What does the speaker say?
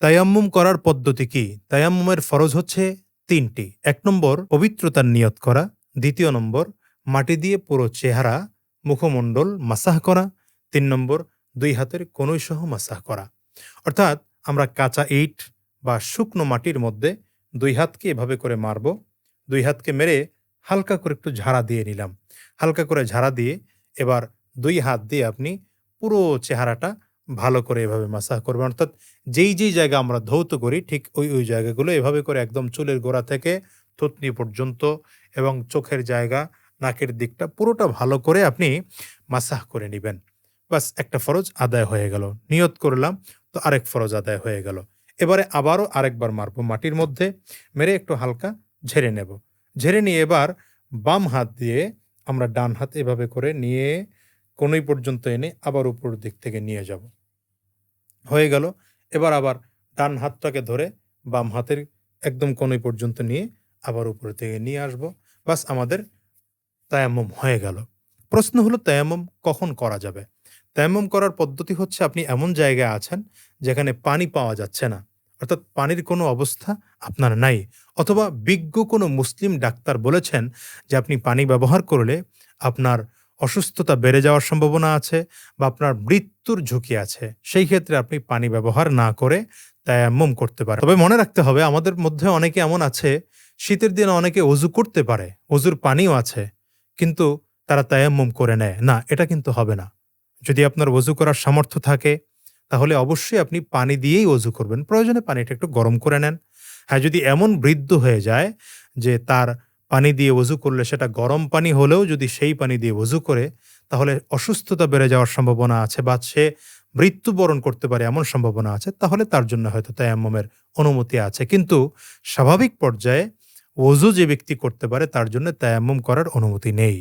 তায়াম্মুম করার পদ্ধতি কি? তায়াম্মুমের ফরজ হচ্ছে ৩ টি। ১ নম্বর পবিত্রতার নিয়ত করা, ২য় নম্বর মাটি দিয়ে পুরো চেহারা, মুখমণ্ডল মাসাহ করা, ৩ নম্বর ২ হাতের কনুই সহ মাসাহ করা। অর্থাৎ আমরা কাঁচা ইট বা শুকনো মাটির মধ্যে ২ হাতকে এভাবে করে মারব। ২ হাতকে মেরে হালকা করে একটু ঝাড়া দিয়ে নিলাম। হালকা করে ঝাড়া দিয়ে এবার ২ হাত দিয়ে আপনি পুরো চেহারাটা ভালো করে এভাবে মাসাহ করবেন। অর্থাৎ যেই জায়গা আমরা ধৌত করি ঠিক ওই জায়গাগুলো এভাবে করে একদম চুলের গোড়া থেকে থুতনি পর্যন্ত এবং চোখের জায়গা, নাকের দিকটা পুরোটা ভালো করে আপনি মাসাহ করে নিবেন। বাস একটা ফরজ আদায় হয়ে গেল। নিয়ত করলাম তো আরেক ফরজ আদায় হয়ে গেল। এবারে আবারও আরেকবার মারবো মাটির মধ্যে, মেরে একটু হালকা ঝেড়ে নেব। ঝেড়ে নিয়ে এবার বাম হাত দিয়ে আমরা ডান হাত এভাবে করে নিয়ে কনুই পর্যন্ত এনে আবার উপর দিক থেকে নিয়ে যাব। হয়ে গেল। এবার আবার ডান হাতটাকে ধরে বাম হাতের একদম কনুই পর্যন্ত নিয়ে আবার উপর থেকে নিয়ে আসব। বাস আমাদের তায়াম্মুম হয়ে গেল। প্রশ্ন হলো তায়াম্মুম কখন করা যাবে? তায়াম্মুম করার পদ্ধতি হচ্ছে আপনি এমন জায়গায় আছেন যেখানে পানি পাওয়া যাচ্ছে না। অর্থাৎ পানির কোনো অবস্থা আপনার নাই। অথবা বিজ্ঞ কোনো মুসলিম ডাক্তার বলেছেন যে আপনি পানি ব্যবহার করলে আপনার অসুস্থতা বেড়ে যাওয়ার সম্ভাবনা আছে বা আপনার মৃত্যুর ঝুঁকি আছে। সেই ক্ষেত্রে আপনি পানি ব্যবহার না করে তায়াম্মুম করতে পারেন। তবে মনে রাখতে হবে আমাদের মধ্যে অনেকে এমন আছে, শীতের দিনে অনেকে অজু করতে পারে, অজুর পানিও আছে। কিন্তু তারা তায়াম্মুম করে নেয়। না, এটা কিন্তু হবে না। যদি আপনার ওযু করার সামর্থ্য থাকে, তাহলে অবশ্যই আপনি পানি দিয়েই ওযু করবেন। প্রয়োজনে পানিটা একটু গরম করে নেন। হ্যাঁ, যদি এমন বৃদ্ধ হয়ে যায় যে তার পানি দিয়ে ওযু করলে সেটা গরম পানি হলেও যদি সেই পানি দিয়ে ওযু করে, তাহলে অসুস্থতা বেড়ে যাওয়ার সম্ভাবনা আছে বা সে মৃত্যুবরণ করতে পারে এমন সম্ভাবনা আছে, তাহলে তার জন্য হয়তো তায়াম্মুমের অনুমতি আছে। কিন্তু স্বাভাবিক পর্যায়ে ওযু যে ব্যক্তি করতে পারে তার জন্য তায়াম্মুম করার অনুমতি নেই।